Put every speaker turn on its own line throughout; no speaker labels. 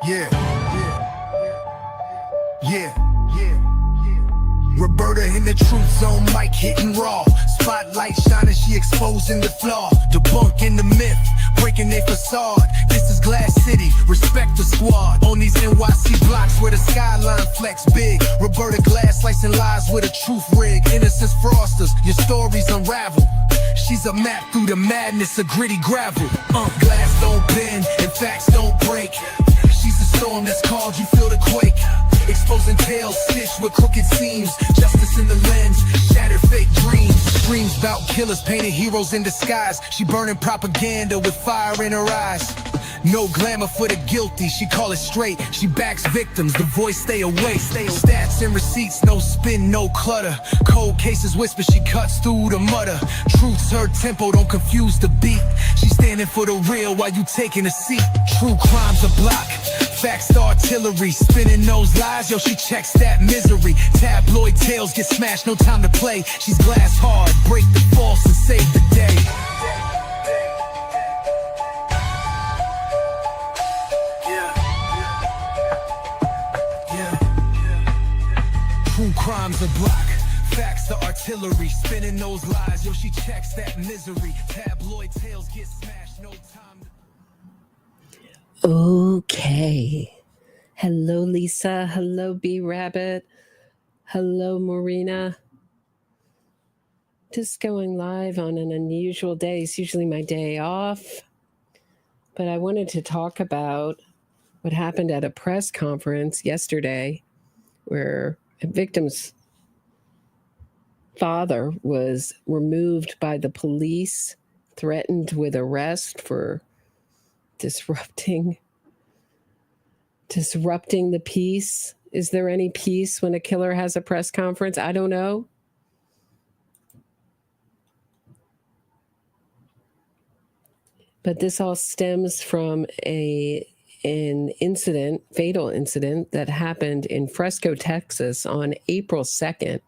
Yeah. Roberta in the truth zone, mic hitting raw. Spotlight shining, she exposing the flaw. Debunking the myth, breaking their facade. This is Glass City, respect the squad. On these NYC blocks where the skyline flex big. Roberta Glass slicing lies with a truth rig. Innocence frosters, your stories unravel. She's a map through the madness of gritty gravel. Glass don't bend and facts don't break. She's the storm that's called, you feel the quake. Exposing tales stitched with crooked seams. Justice in the lens, shattered fake dreams. Screams about killers, painted heroes in disguise. She burning propaganda with fire in her eyes. No glamour for the guilty, she call it straight. She backs victims, the voice stay away. Stats and receipts, no spin, no clutter. Cold cases whisper, she cuts through the mutter. Truth's her tempo, don't confuse the beat. She standing for the real while you taking a seat. True crime's a block, facts the artillery. Spinning those lies, yo, she checks that misery. Tabloid tales get smashed, no time to play. She's glass hard, break the false and save the day. True crime's a block, facts the artillery. Spinning those lies, yo, she checks that misery. Tabloid tales get smashed, no time to...
Okay. Hello, Lisa. Hello, B-Rabbit. Hello, Marina. Just going live on an unusual day. It's usually my day off. But I wanted to talk about what happened at a press conference yesterday where a victim's father was removed by the police, threatened with arrest for disrupting the peace. Is there any peace when a killer has a press conference? I don't know. But this all stems from an incident, fatal incident that happened in Frisco, Texas on April 2nd,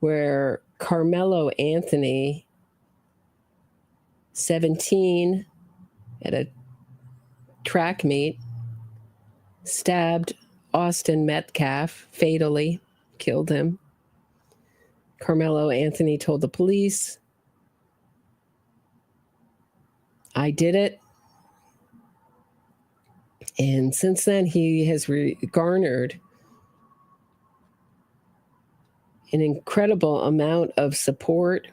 where Karmelo Anthony, 17, at a track meet, stabbed Austin Metcalf, fatally killed him. Karmelo Anthony told the police, "I did it." And since then, he has garnered an incredible amount of support.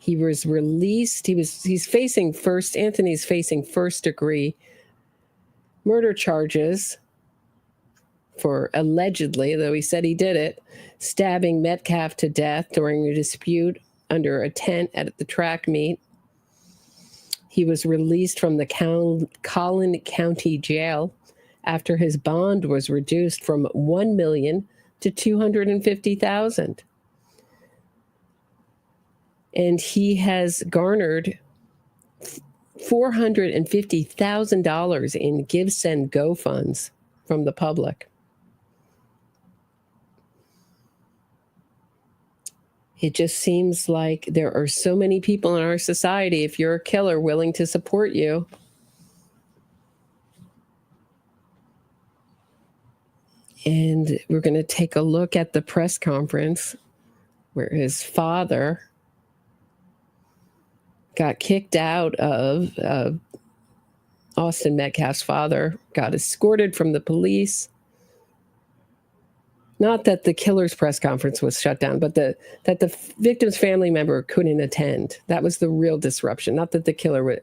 He was released. Anthony's facing first-degree murder charges for allegedly, though he said he did it, stabbing Metcalf to death during a dispute under a tent at the track meet. He was released from the Collin County Jail after his bond was reduced from $1 million to $250,000. And he has garnered $450,000 in Give, Send, Go funds from the public. It just seems like there are so many people in our society, if you're a killer, willing to support you. And we're going to take a look at the press conference where his father got kicked out of, Austin Metcalf's father got escorted from the police. Not that the killer's press conference was shut down, but that the victim's family member couldn't attend. That was the real disruption. Not that the killer,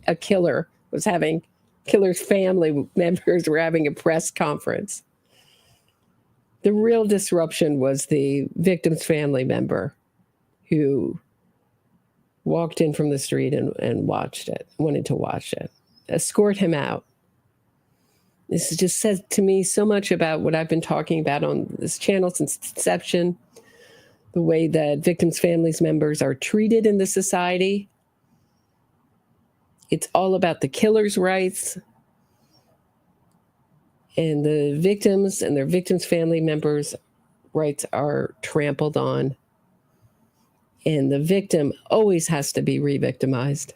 a killer was having, killer's family members were having a press conference. The real disruption was the victim's family member who walked in from the street and wanted to watch it. Escort him out. This just says to me so much about what I've been talking about on this channel since inception, the way that victims' families members are treated in the society. It's all about the killer's rights, and the victims and their victims' family members' rights are trampled on. And the victim always has to be re-victimized.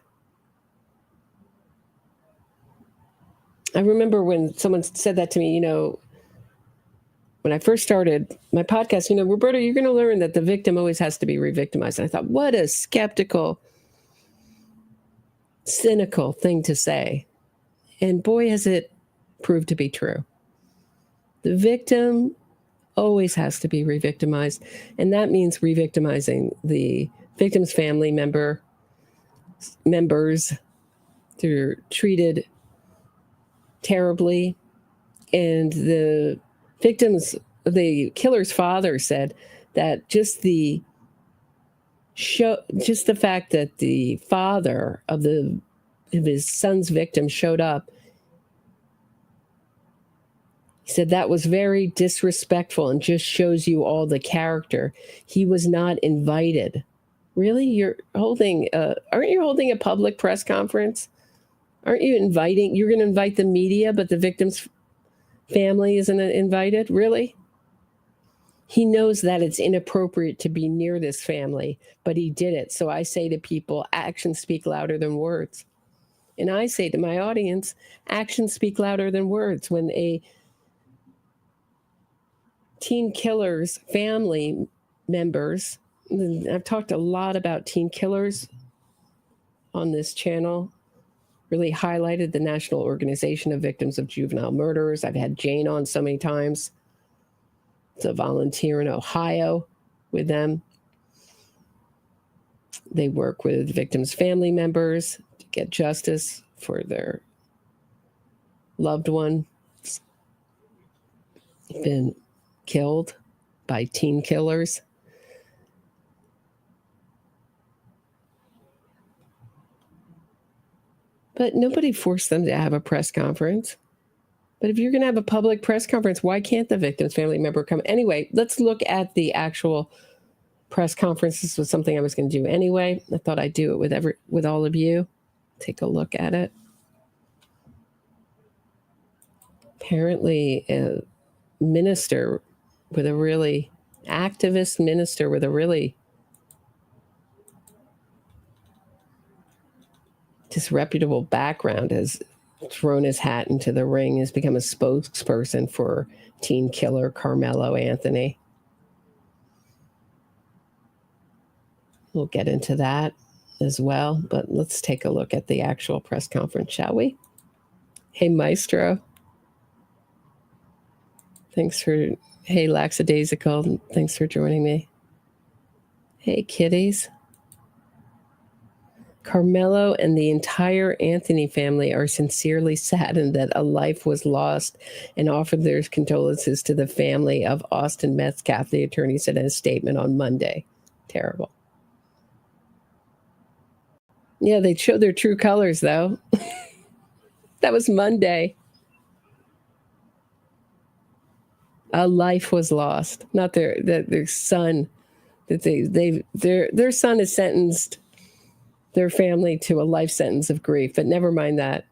I remember when someone said that to me, when I first started my podcast, Roberta, you're going to learn that the victim always has to be re-victimized. And I thought, what a skeptical, cynical thing to say. And boy, has it proved to be true. The victim always has to be re-victimized. And that means re-victimizing the victim's family members. They're treated terribly. And the killer's father said that just the fact that the father of his son's victim showed up, he said that was very disrespectful and just shows you all the character. He was not invited. Really? Aren't you holding a public press conference? Aren't you you're going to invite the media, but the victim's family isn't invited? Really? He knows that it's inappropriate to be near this family, but he did it. So I say to people, actions speak louder than words. And I say to my audience, actions speak louder than words. When a teen killer's family members, I've talked a lot about teen killers on this channel, really highlighted the National Organization of Victims of Juvenile Murderers. I've had Jayne on so many times. It's a volunteer in Ohio with them. They work with victims' family members to get justice for their loved one been killed by teen killers. But nobody forced them to have a press conference. But if you're going to have a public press conference, why can't the victim's family member come? Anyway, let's look at the actual press conference. This was something I was going to do anyway. I thought I'd do it with all of you. Take a look at it. Apparently, a minister with a really activist minister with a really disreputable background has thrown his hat into the ring, has become a spokesperson for teen killer Karmelo Anthony. We'll get into that as well, but let's take a look at the actual press conference, shall we? Hey, Maestro. Hey, Lackadaisical. Thanks for joining me. Hey, kitties. Karmelo and the entire Anthony family are sincerely saddened that a life was lost and offered their condolences to the family of Austin Metcalf, the attorney said in a statement on Monday. Terrible. Yeah, they showed their true colors, though. That was Monday. A life was lost. Not their son. Their son is sentenced their family to a life sentence of grief, but never mind that.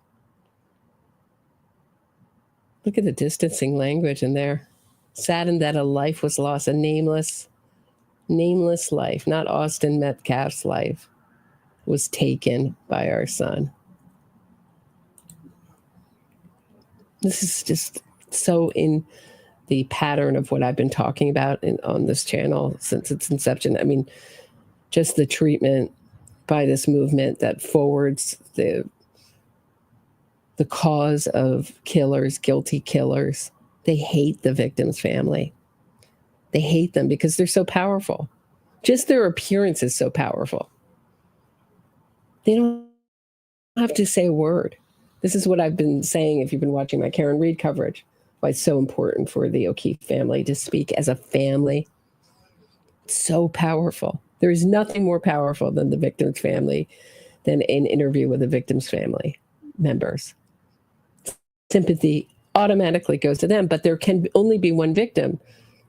Look at the distancing language in there. Saddened that a life was lost, a nameless life, not Austin Metcalf's life, was taken by our son. This is just so in the pattern of what I've been talking about on this channel since its inception. I mean, just the treatment by this movement that forwards the cause of killers, guilty killers. They hate the victim's family. They hate them because they're so powerful. Just their appearance is so powerful. They don't have to say a word. This is what I've been saying if you've been watching my Karen Reed coverage, why it's so important for the O'Keefe family to speak as a family. It's so powerful. There is nothing more powerful than the victim's family, than an interview with the victim's family members. Sympathy automatically goes to them, but there can only be one victim.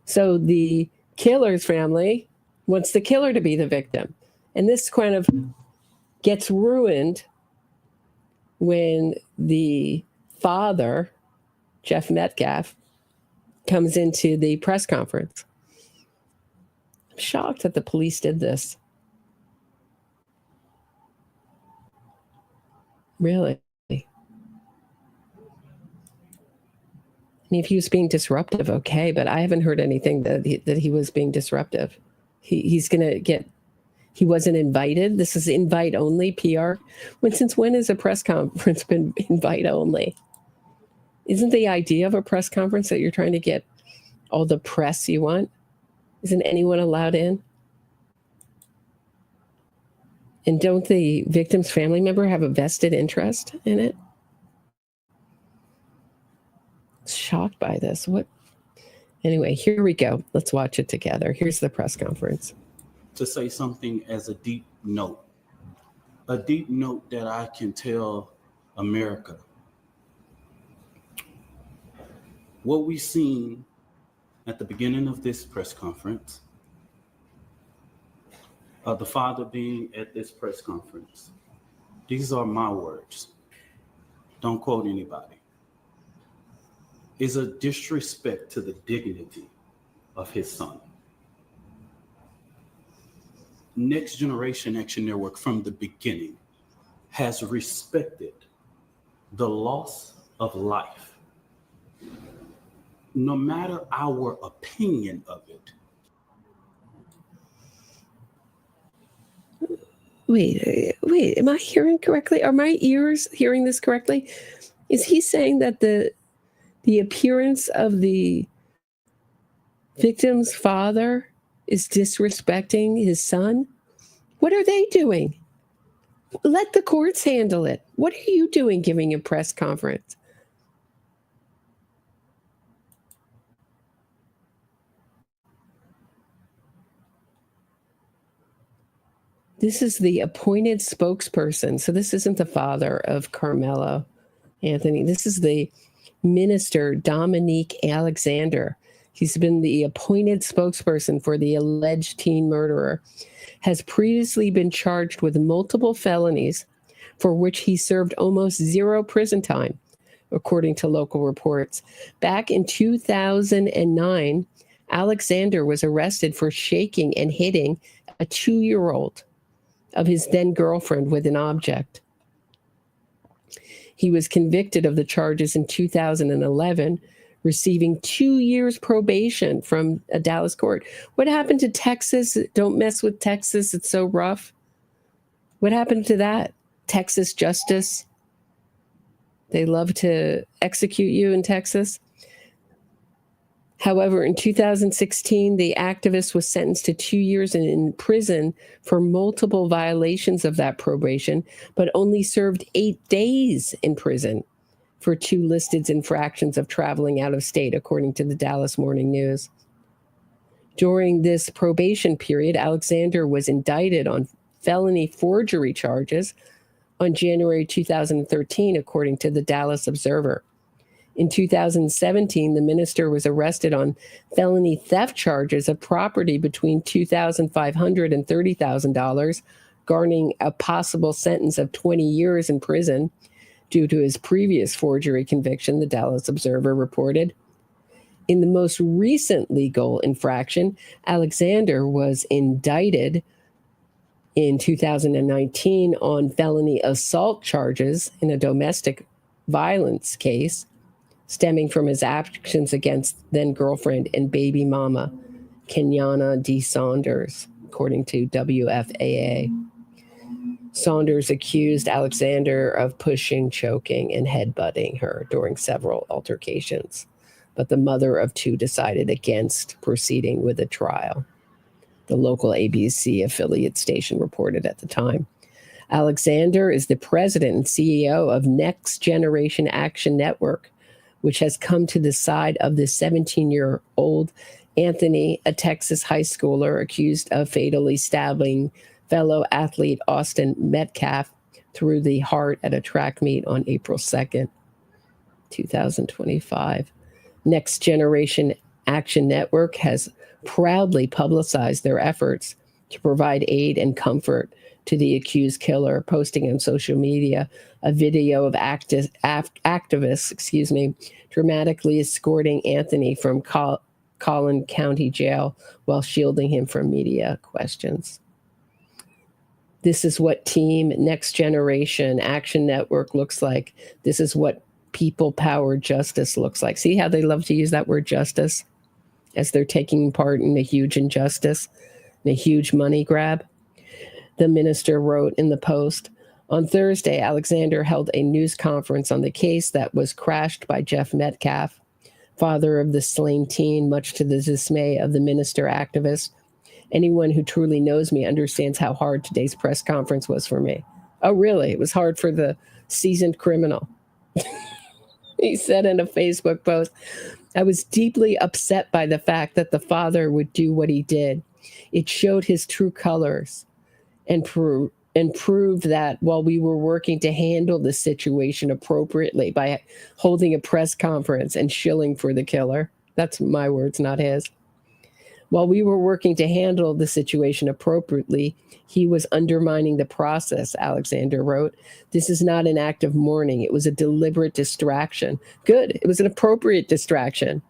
So the killer's family wants the killer to be the victim. And this kind of gets ruined when the father, Jeff Metcalf, comes into the press conference. I'm shocked that the police did this. Really. mean, if he was being disruptive, okay, but I haven't heard anything that he was being disruptive. He's going to get, he wasn't invited. This is invite only PR. Since when has a press conference been invite only? Isn't the idea of a press conference that you're trying to get all the press you want? Isn't anyone allowed in? And don't the victim's family member have a vested interest in it? Shocked by this. What? Anyway, here we go. Let's watch it together. Here's the press conference.
To say something as a deep note that I can tell America. What we seen at the beginning of this press conference, the father being at this press conference, these are my words, don't quote anybody, is a disrespect to the dignity of his son. Next Generation Action Network from the beginning has respected the loss of life, no matter our opinion of it.
Wait, am I hearing correctly? Are my ears hearing this correctly? Is he saying that the appearance of the victim's father is disrespecting his son? What are they doing? Let the courts handle it. What are you doing giving a press conference? This is the appointed spokesperson. So this isn't the father of Karmelo Anthony. This is the minister, Dominique Alexander. He's been the appointed spokesperson for the alleged teen murderer, has previously been charged with multiple felonies for which he served almost zero prison time, according to local reports. Back in 2009, Alexander was arrested for shaking and hitting a 2-year-old of his then girlfriend with an object. He was convicted of the charges in 2011, receiving 2 years probation from a Dallas court. What happened to Texas? Don't mess with Texas. It's so rough. What happened to that? Texas justice. They love to execute you in Texas. However, in 2016, the activist was sentenced to 2 years in prison for multiple violations of that probation, but only served 8 days in prison for 2 listed infractions of traveling out of state, according to the Dallas Morning News. During this probation period, Alexander was indicted on felony forgery charges on January 2013, according to the Dallas Observer. In 2017, the minister was arrested on felony theft charges of property between $2,500 and $30,000, garnering a possible sentence of 20 years in prison due to his previous forgery conviction, the Dallas Observer reported. In the most recent legal infraction, Alexander was indicted in 2019 on felony assault charges in a domestic violence case stemming from his actions against then-girlfriend and baby mama, Kenyatta D. Saunders, according to WFAA. Saunders accused Alexander of pushing, choking, and headbutting her during several altercations, but the mother of 2 decided against proceeding with a trial, the local ABC affiliate station reported at the time. Alexander is the president and CEO of Next Generation Action Network, which has come to the side of the 17-year-old Anthony, a Texas high schooler accused of fatally stabbing fellow athlete Austin Metcalf through the heart at a track meet on April 2nd, 2025. Next Generation Action Network has proudly publicized their efforts to provide aid and comfort to the accused killer, posting on social media a video of activists, dramatically escorting Anthony from Collin County Jail while shielding him from media questions. This is what Team Next Generation Action Network looks like. This is what people power justice looks like. See how they love to use that word justice as they're taking part in a huge injustice, in a huge money grab? The minister wrote in the Post, on Thursday, Alexander held a news conference on the case that was crashed by Jeff Metcalf, father of the slain teen, much to the dismay of the minister activist. Anyone who truly knows me understands how hard today's press conference was for me. Oh, really? It was hard for the seasoned criminal. He said in a Facebook post, I was deeply upset by the fact that the father would do what he did. It showed his true colors and proved that while we were working to handle the situation appropriately by holding a press conference and shilling for the killer. That's my words, not his. While we were working to handle the situation appropriately, he was undermining the process, Alexander wrote. This is not an act of mourning. It was a deliberate distraction. Good. It was an appropriate distraction.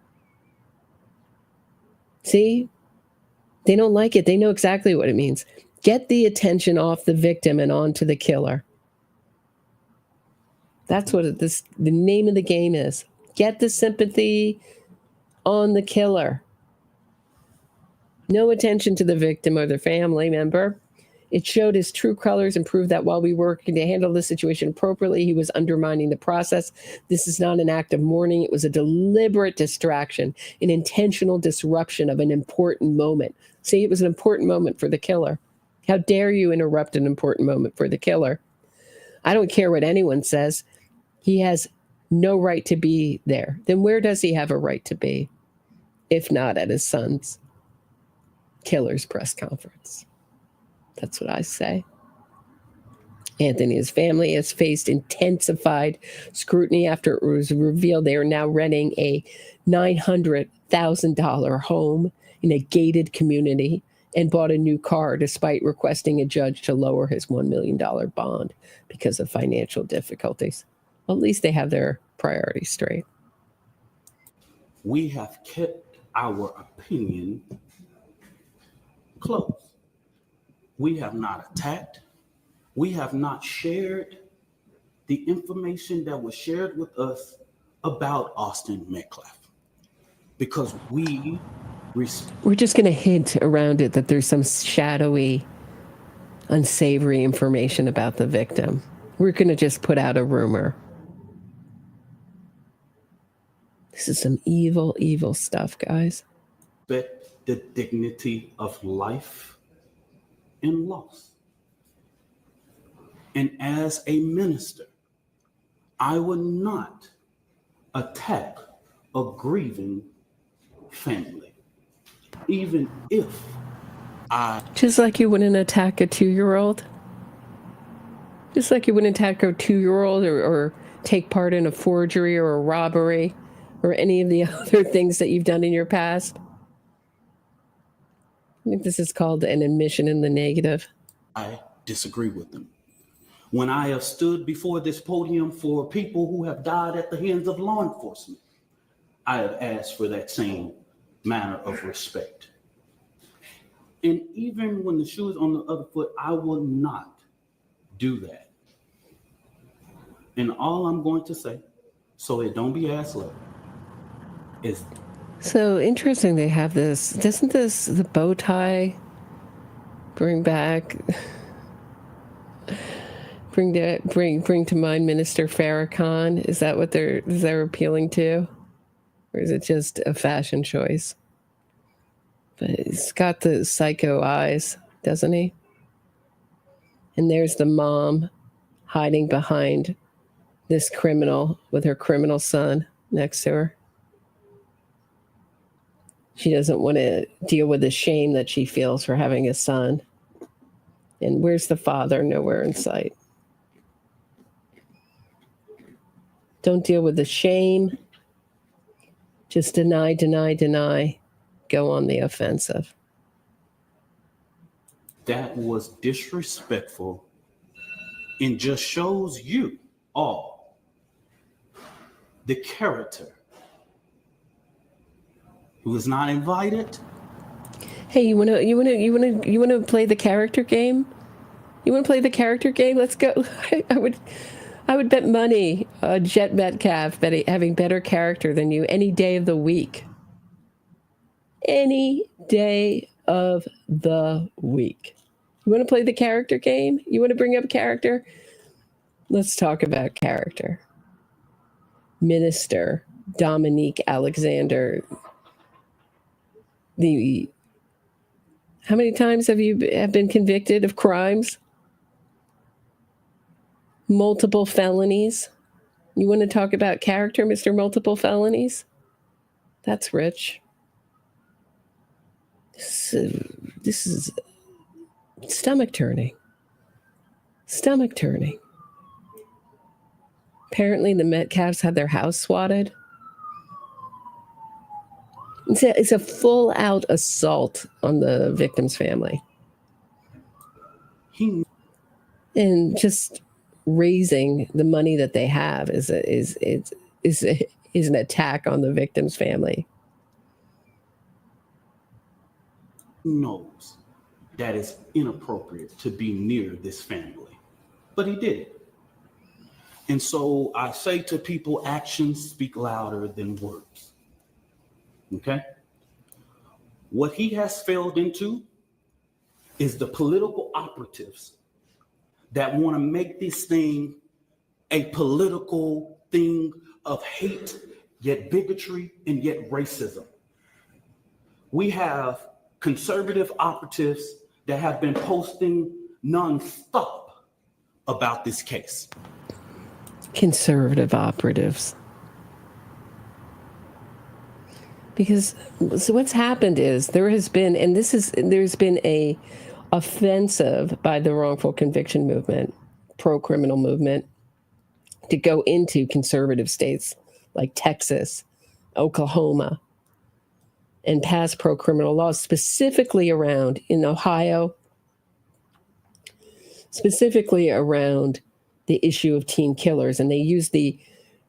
See? They don't like it. They know exactly what it means. Get the attention off the victim and onto the killer. That's what the name of the game is. Get the sympathy on the killer. No attention to the victim or the family member. It showed his true colors and proved that while we were working to handle the situation appropriately, he was undermining the process. This is not an act of mourning. It was a deliberate distraction, an intentional disruption of an important moment. See, it was an important moment for the killer. How dare you interrupt an important moment for the killer? I don't care what anyone says. He has no right to be there. Then where does he have a right to be, if not at his son's killer's press conference? That's what I say. Anthony and his family has faced intensified scrutiny after it was revealed they are now renting a $900,000 home in a gated community and bought a new car despite requesting a judge to lower his $1 million bond because of financial difficulties. Well, at least they have their priorities straight.
We have kept our opinion close. We have not attacked. We have not shared the information that was shared with us about Austin Metcalf because we're
just going to hint around it that there's some shadowy, unsavory information about the victim. We're going to just put out a rumor. This is some evil, evil stuff, guys.
Respect the dignity of life and loss. And as a minister, I would not attack a grieving family, even if I...
Just like you wouldn't attack a 2-year-old. Just like you wouldn't attack a 2-year-old or take part in a forgery or a robbery or any of the other things that you've done in your past. I think this is called an admission in the negative.
I disagree with them. When I have stood before this podium for people who have died at the hands of law enforcement, I have asked for that same manner of respect. And even when the shoe is on the other foot, I will not do that. And all I'm going to say, so it don't be ass love, is...
So interesting they have this. Doesn't this, the bow tie, bring to mind Minister Farrakhan? Is that what they're appealing to? Or is it just a fashion choice? But he's got the psycho eyes, doesn't he? And there's the mom hiding behind this criminal with her criminal son next to her. She doesn't want to deal with the shame that she feels for having a son. And where's the father? Nowhere in sight. Don't deal with the shame. Just deny, deny, deny. Go on the offensive.
That was disrespectful and just shows you all the character who was not invited.
Hey, you wanna play the character game? You wanna play the character game? Let's go. I would bet money Jeff Metcalf having better character than you any day of the week. Any day of the week. You want to play the character game? You want to bring up character? Let's talk about character. Minister Dominique Alexander. How many times have you been convicted of crimes? Multiple felonies. You want to talk about character, Mr. Multiple Felonies? That's rich. This is stomach turning. Stomach turning. Apparently the Metcalfs had their house swatted. It's a full-out assault on the victim's family. And just raising the money that they have is an attack on the victim's family.
Knows that it's inappropriate to be near this family, but he did it. And so I say to people, actions speak louder than words. Okay? What he has failed into is the political operatives that want to make this thing a political thing of hate, yet bigotry, and yet racism. We have conservative operatives that have been posting nonstop about this case.
Conservative operatives. Because so what's happened is there's been a offensive by the wrongful conviction movement, pro-criminal movement, to go into conservative states like Texas, Oklahoma, and pass pro-criminal laws specifically around, in Ohio, specifically around the issue of teen killers. And they use the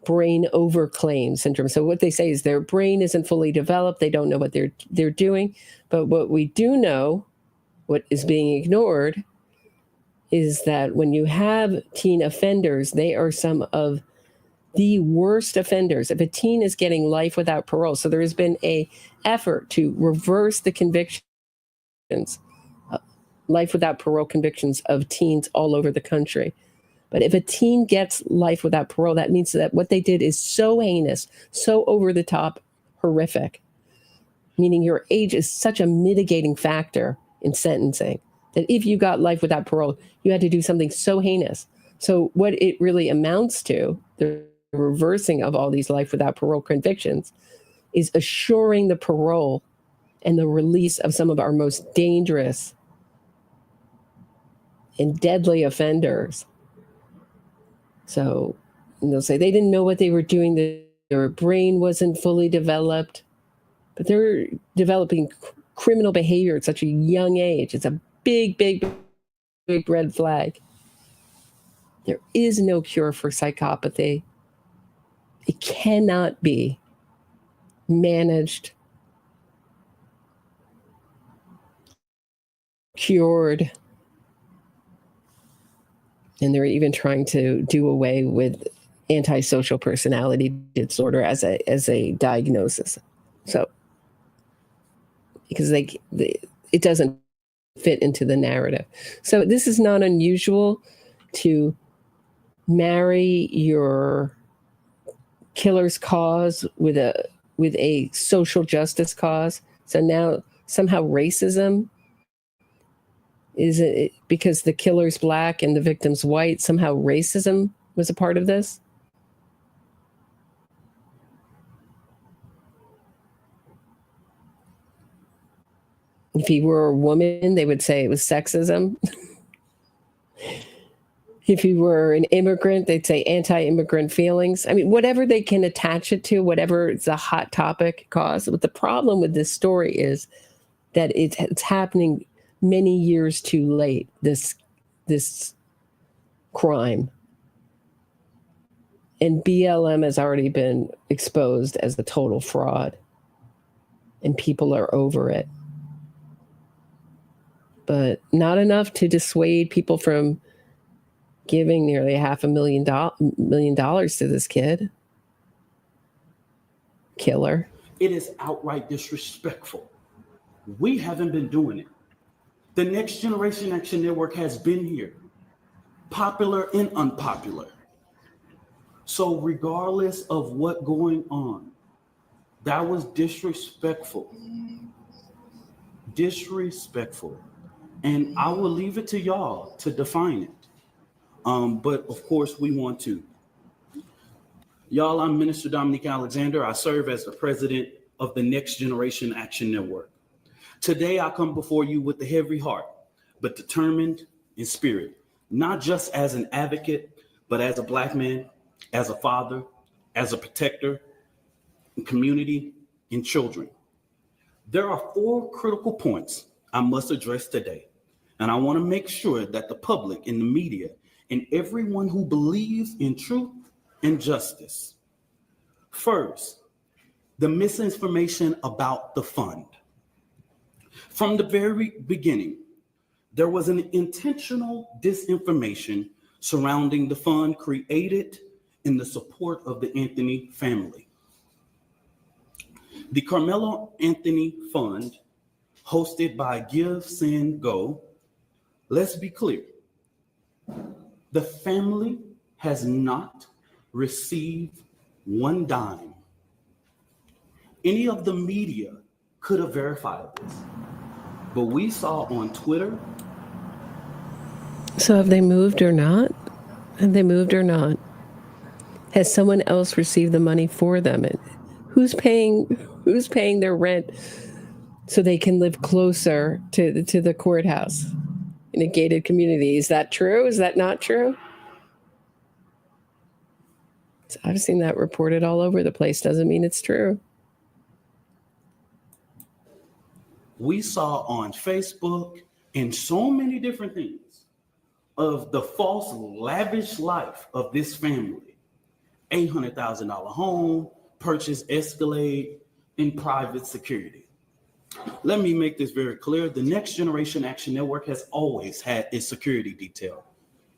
brain overclaim syndrome. So what they say is their brain isn't fully developed. They don't know what they're doing. But what we do know, what is being ignored, is that when you have teen offenders, they are some of the worst offenders. If a teen is getting life without parole, so there has been a effort to reverse the convictions, life without parole convictions of teens all over the country. But if a teen gets life without parole, that means that what they did is so heinous, so over the top, horrific, meaning your age is such a mitigating factor in sentencing that if you got life without parole, you had to do something so heinous. So what it really amounts to, the reversing of all these life without parole convictions, is assuring the parole and the release of some of our most dangerous and deadly offenders. So they'll say they didn't know what they were doing, their brain wasn't fully developed, but they're developing criminal behavior at such a young age. It's a big, big, big red flag. There is no cure for psychopathy. It cannot be managed, cured. And they're even trying to do away with antisocial personality disorder as a diagnosis. So, because it doesn't fit into the narrative. So this is not unusual to marry your killer's cause with a social justice cause. So now somehow racism, is it because the killer's black and the victim's white, somehow racism was a part of this? If he were a woman, they would say it was sexism. If he were an immigrant, they'd say anti-immigrant feelings. I mean, whatever they can attach it to, whatever it's a hot topic cause. But the problem with this story is that it's happening many years too late, this crime. And BLM has already been exposed as a total fraud. And people are over it. But not enough to dissuade people from giving nearly $500,000 to this kid. Killer.
It is outright disrespectful. We haven't been doing it. The Next Generation Action Network has been here, popular and unpopular. So regardless of what going on, that was disrespectful. Disrespectful. And I will leave it to y'all to define it. But of course we want to. Y'all, I'm Minister Dominique Alexander. I serve as the president of the Next Generation Action Network. Today, I come before you with a heavy heart, but determined in spirit, not just as an advocate, but as a Black man, as a father, as a protector, in community, and children. There are 4 critical points I must address today, and I want to make sure that the public and the media and everyone who believes in truth and justice. First, the misinformation about the fund. From the very beginning, there was an intentional disinformation surrounding the fund created in the support of the Anthony family. The Karmelo Anthony Fund, hosted by Give, Send, Go, let's be clear. The family has not received one dime. Any of the media could have verified this, but we saw on Twitter.
So have they moved or not? Have they moved or not? Has someone else received the money for them? And who's paying their rent so they can live closer to the courthouse in a gated community? Is that true? Is that not true? I've seen that reported all over the place. Doesn't mean it's true.
We saw on Facebook and so many different things of the false lavish life of this family. $800,000 home, purchase Escalade, and private security. Let me make this very clear. The Next Generation Action Network has always had its security detail.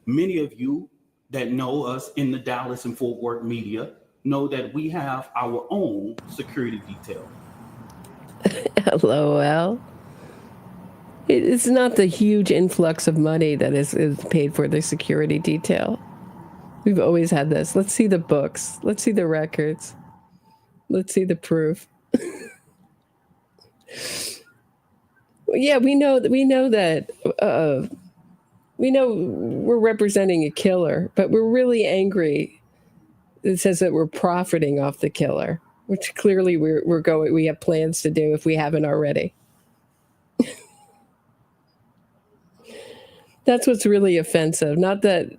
Many of you that know us in the Dallas and Fort Worth media know that we have our own security detail.
LOL. It's not the huge influx of money that is paid for the security detail. We've always had this. Let's see the books. Let's see the records. Let's see the proof. Yeah, we know that we know we're representing a killer, but we're really angry. It says that we're profiting off the killer, which clearly we have plans to do if we haven't already. That's what's really offensive. Not that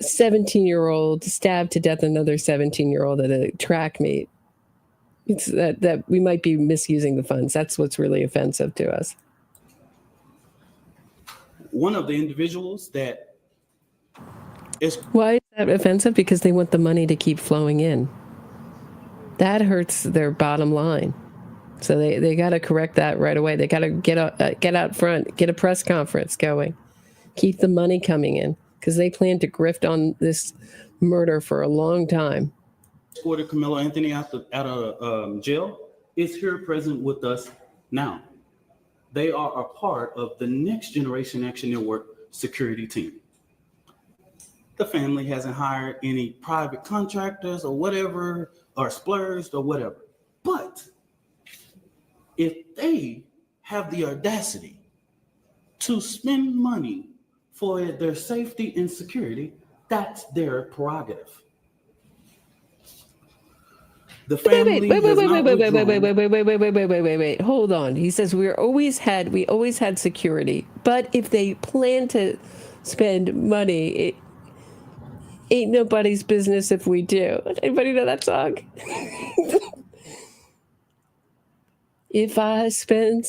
17-year-old stabbed to death another 17-year-old at a track meet. It's that we might be misusing the funds. That's what's really offensive to us.
One of the individuals that is...
Why is that offensive? Because they want the money to keep flowing in. That hurts their bottom line. So they got to correct that right away. They got to get out front, get a press conference going, keep the money coming in, because they plan to grift on this murder for a long time.
Escorted Karmelo Anthony out of jail is here present with us now. They are a part of the Next Generation Action Network security team. The family hasn't hired any private contractors or whatever, or splurged or whatever. But if they have the audacity to spend money for their safety and security, that's their prerogative. The family
wait. Hold on. He says we always had security, but if they plan to spend money, it ain't nobody's business if we do. Anybody know that song? If I spend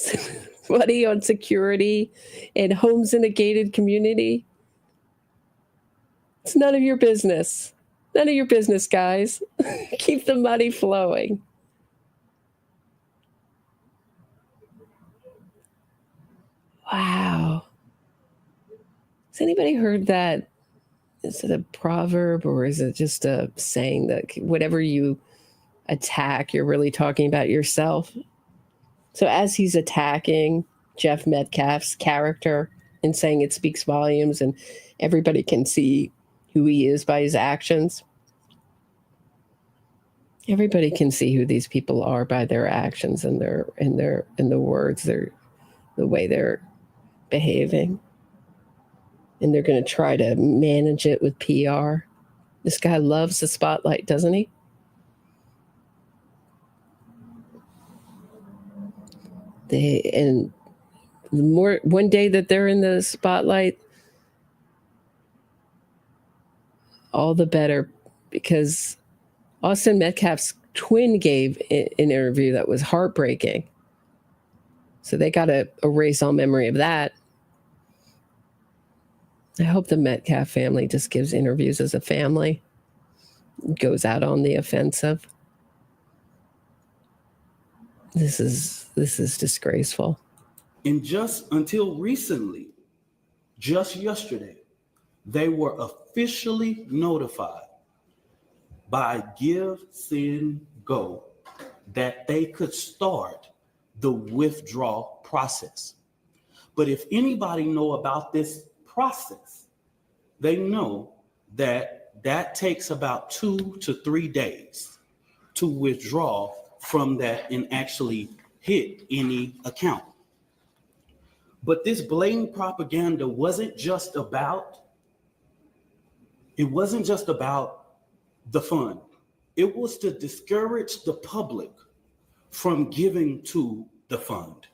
money on security and homes in a gated community, it's none of your business. None of your business, guys. Keep the money flowing. Wow. Has anybody heard that? Is it a proverb or is it just a saying that whatever you attack, you're really talking about yourself? So as he's attacking Jeff Metcalf's character and saying it speaks volumes and everybody can see who he is by his actions, everybody can see who these people are by their actions and the words, the way they're behaving. And they're going to try to manage it with PR. This guy loves the spotlight, doesn't he? And the more one day that they're in the spotlight, all the better, because Austin Metcalf's twin gave an interview that was heartbreaking. So they got to erase all memory of that. I hope the Metcalf family just gives interviews as a family, goes out on the offensive. This is disgraceful.
And just until recently, just yesterday, they were officially notified by Give, Send, Go that they could start the withdrawal process. But if anybody know about this process, they know that takes about 2 to 3 days to withdraw from that and actually hit any account. But this blatant propaganda wasn't just about the fund. It was to discourage the public from giving to the fund.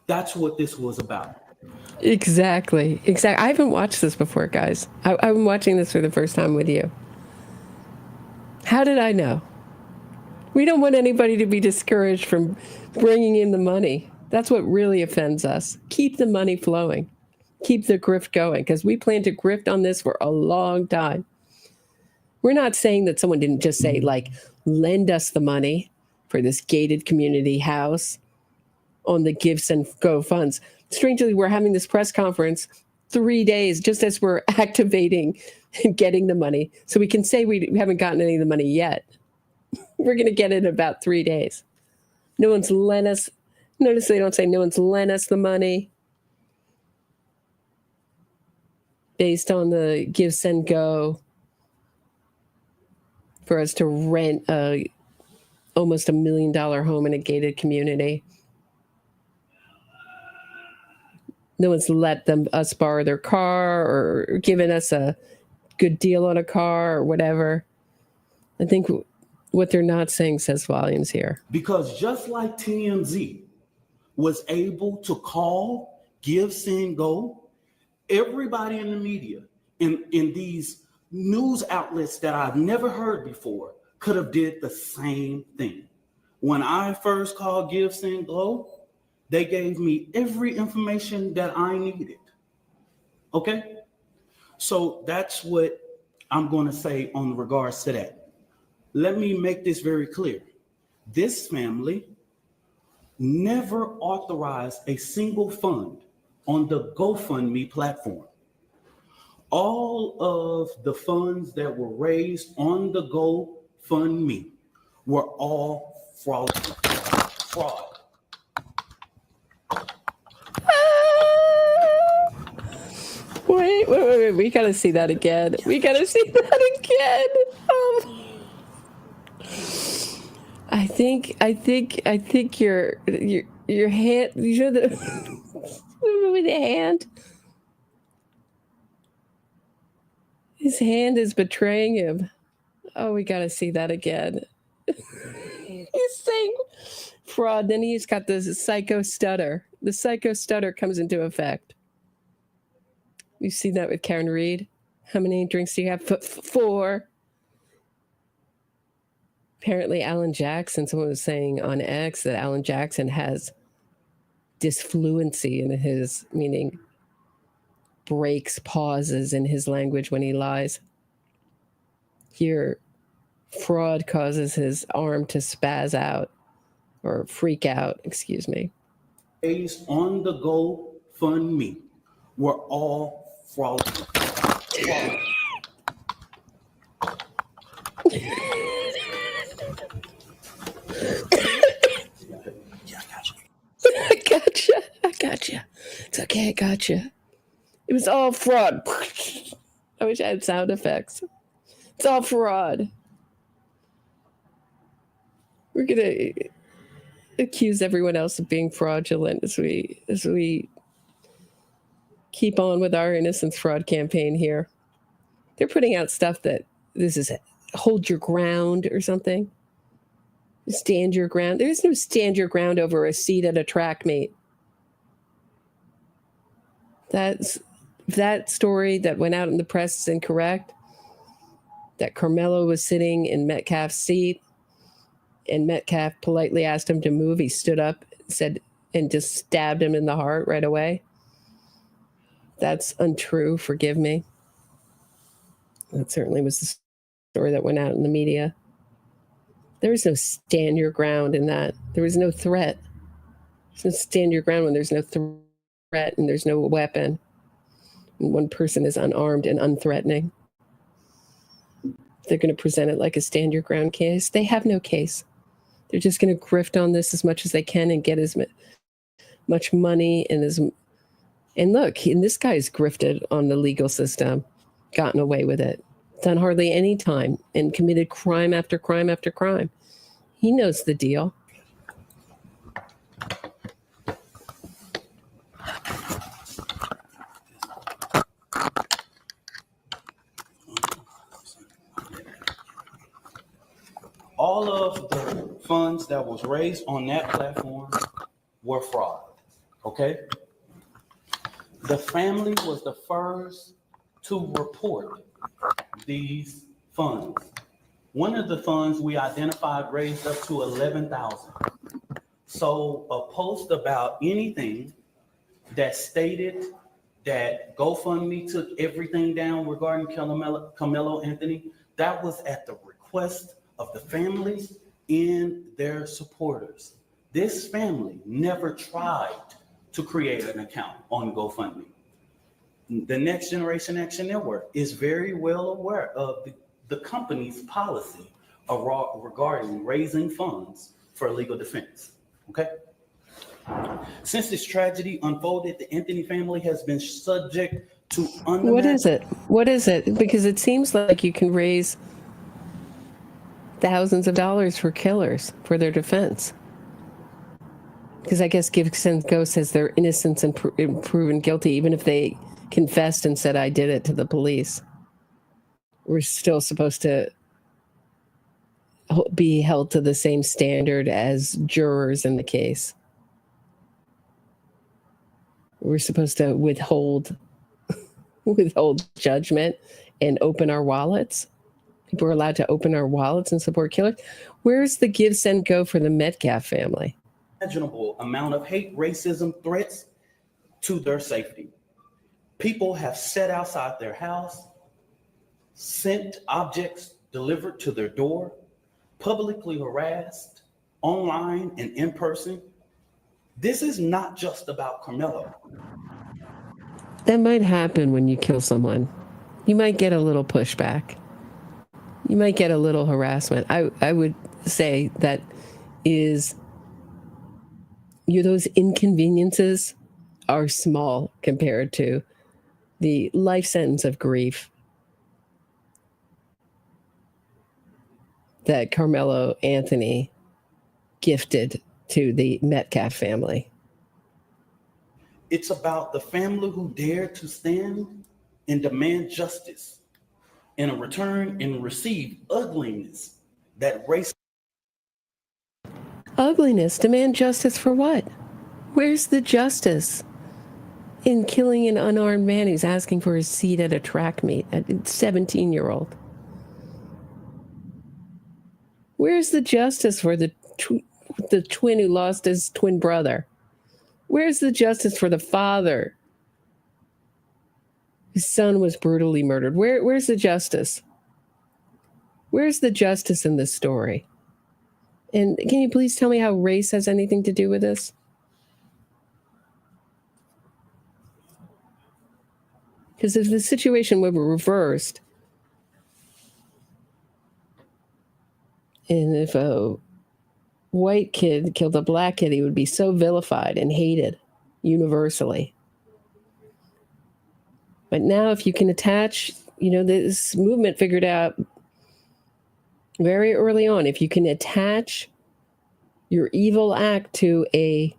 That's what this was about.
Exactly. I haven't watched this before, guys. I'm watching this for the first time with you. How did I know? We don't want anybody to be discouraged from bringing in the money. That's what really offends us. Keep the money flowing. Keep the grift going, because we plan to grift on this for a long time. We're not saying that someone didn't just say, like, lend us the money for this gated community house on the Give, Send, Go funds. Strangely, we're having this press conference 3 days just as we're activating and getting the money. So we can say we haven't gotten any of the money yet. We're going to get it in about 3 days. No one's lent us. Notice they don't say no one's lent us the money based on the Give, Send, Go for us to rent almost $1 million home in a gated community. No one's let us borrow their car or given us a good deal on a car or whatever. I think what they're not saying says volumes here.
Because just like TMZ was able to call, Give, Send, Go, everybody in the media, in these news outlets that I've never heard before, could have did the same thing. When I first called Give, Send, Go, they gave me every information that I needed. Okay? So that's what I'm going to say on regards to that. Let me make this very clear. This family never authorized a single fund on the GoFundMe platform. All of the funds that were raised on the GoFundMe were all fraud.
Wait. We got to see that again. I think your hand, you know, with the hand. His hand is betraying him. Oh, we got to see that again. He's saying fraud. Then he's got this psycho stutter. The psycho stutter comes into effect. You've seen that with Karen Reed. How many drinks do you have? 4. Apparently, Alan Jackson, someone was saying on X that Alan Jackson has disfluency in his, meaning breaks, pauses in his language when he lies. Here, fraud causes his arm to spaz out or freak out, excuse me.
Based on the GoFundMe were all fraudulent.
I gotcha. It's okay, I gotcha. It was all fraud. I wish I had sound effects. It's all fraud. We're gonna accuse everyone else of being fraudulent as we keep on with our innocence fraud campaign here. They're putting out stuff that this is hold your ground or something. Stand your ground. There's no stand your ground over a seat at a track meet. That story that went out in the press is incorrect. That Karmelo was sitting in Metcalf's seat and Metcalf politely asked him to move. He stood up, said, and just stabbed him in the heart right away. That's untrue. Forgive me. That certainly was the story that went out in the media. There was no stand your ground in that. There was no threat. There's no stand your ground when there's no threat and there's no weapon. And one person is unarmed and unthreatening. They're going to present it like a stand your ground case. They have no case. They're just going to grift on this as much as they can and get as much money and look, and this guy's grifted on the legal system, gotten away with it, done hardly any time, and committed crime after crime after crime. He knows the deal.
All of the funds that was raised on that platform were fraud, okay? The family was the first to report these funds. One of the funds we identified raised up to $11,000. So a post about anything that stated that GoFundMe took everything down regarding Karmelo Anthony, that was at the request of the families and their supporters. This family never tried to create an account on GoFundMe. The Next Generation Action Network is very well aware of the company's policy regarding raising funds for legal defense, okay? Since this tragedy unfolded, the Anthony family has been subject to
What is it? What is it? Because it seems like you can raise thousands of dollars for killers for their defense. Because I guess Give, Send, Go says they're innocent and proven guilty, even if they confessed and said, I did it to the police. We're still supposed to be held to the same standard as jurors in the case. We're supposed to withhold judgment and open our wallets. People are allowed to open our wallets and support killers. Where's the Give, Send, Go for the Metcalf family?
Imaginable amount of hate, racism, threats to their safety. People have sat outside their house, sent objects delivered to their door, publicly harassed, online and in person. This is not just about Karmelo.
That might happen when you kill someone. You might get a little pushback. You might get a little harassment. I would say that is, those inconveniences are small compared to the life sentence of grief that Karmelo Anthony gifted to the Metcalf family.
It's about the family who dared to stand and demand justice in a return and receive ugliness that race.
Ugliness? Demand justice for what? Where's the justice in killing an unarmed man who's asking for his seat at a track meet, a 17-year-old? Where's the justice for the twin who lost his twin brother? Where's the justice for the father? His son was brutally murdered. Where's the justice? Where's the justice in this story? And can you please tell me how race has anything to do with this? Because if the situation were reversed, and if a white kid killed a black kid, he would be so vilified and hated universally. But now if you can attach, this movement figured out very early on, if you can attach your evil act to a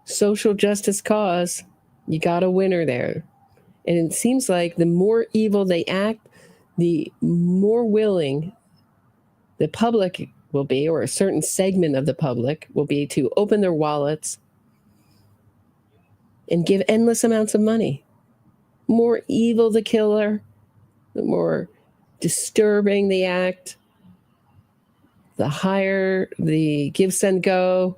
social justice cause, you got a winner there. And it seems like the more evil they act, the more willing the public will be, or a certain segment of the public will be, to open their wallets and give endless amounts of money. More evil the killer, the more disturbing the act, the higher the give, send, go,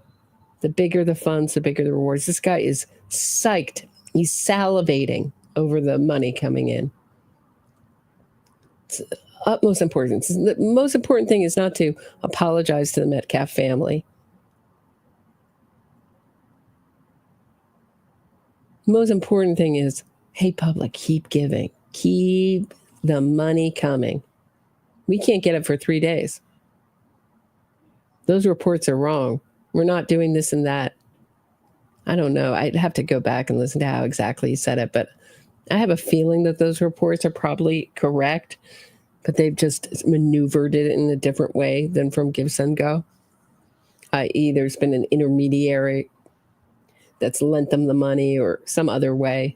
the bigger the funds, the bigger the rewards. This guy is psyched. He's salivating over the money coming in. It's utmost importance. The most important thing is not to apologize to the Metcalf family. The most important thing is, hey, public, keep giving. Keep the money coming. We can't get it for 3 days. Those reports are wrong. We're not doing this and that. I don't know. I'd have to go back and listen to how exactly he said it, but I have a feeling that those reports are probably correct, but they've just maneuvered it in a different way than from Give, Send, Go, i.e. there's been an intermediary that's lent them the money or some other way